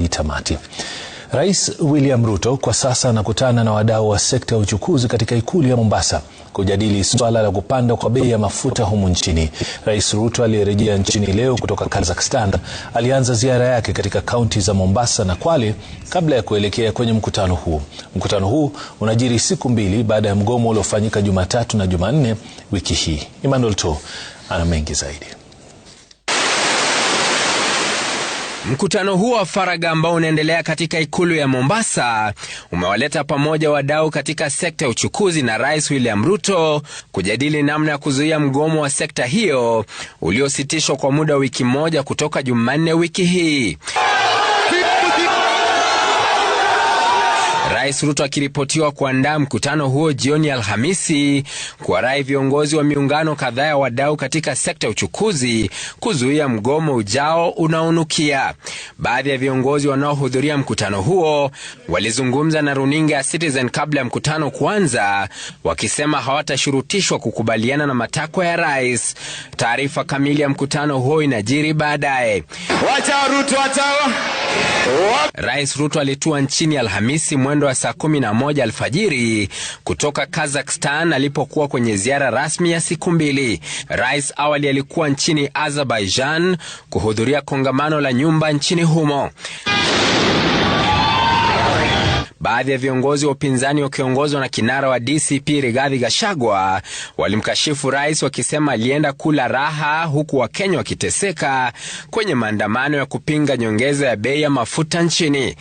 tamati. Rais William Ruto kwa sasa anakutana na wadau wa sekta ya uchukuzi katika ikulu ya Mombasa kujadili swala la kupanda kwa bei ya mafuta humu nchini. Rais Ruto aliyerejea nchini leo kutoka Kazakhstan alianza ziara yake katika kaunti za Mombasa na Kwale kabla ya kuelekea kwenye mkutano huu. Mkutano huu unajiri siku mbili baada ya mgomo uliofanyika Jumatatu na Jumanne wiki hii. Emmanuel To ana mengi zaidi. Mkutano huo wa faragha ambao unaendelea katika ikulu ya Mombasa umewaleta pamoja wadau katika sekta ya uchukuzi na Rais William Ruto kujadili namna ya kuzuia mgomo wa sekta hiyo uliositishwa kwa muda wa wiki moja kutoka Jumanne wiki hii. Rais Ruto akiripotiwa kuandaa mkutano huo jioni Alhamisi kuwarai viongozi wa miungano kadhaa ya wadau katika sekta ya uchukuzi kuzuia mgomo ujao unaonukia. Baadhi ya viongozi wanaohudhuria mkutano huo walizungumza na runinga ya Citizen kabla ya mkutano kuanza, wakisema hawatashurutishwa kukubaliana na matakwa ya rais. Taarifa kamili ya mkutano huo inajiri baadaye. Rais Ruto alitua nchini Alhamisi mwendo wa saa 11 alfajiri kutoka Kazakhstan alipokuwa kwenye ziara rasmi ya siku mbili. Rais awali alikuwa nchini Azerbaijan kuhudhuria kongamano la nyumba nchini humo. Baadhi ya viongozi wa upinzani wakiongozwa na kinara wa DCP Rigathi Gachagua walimkashifu rais wakisema alienda kula raha huku Wakenya wakiteseka kwenye maandamano ya kupinga nyongeza ya bei ya mafuta nchini.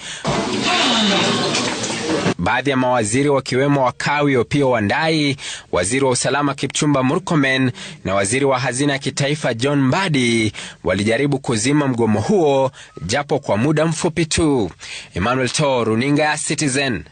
Baadhi ya mawaziri wakiwemo Wakawi Opiyo Wandayi, waziri wa usalama Kipchumba Murkomen na waziri wa hazina ya kitaifa John Mbadi walijaribu kuzima mgomo huo japo kwa muda mfupi tu. Emmanuel To, runinga ya Citizen.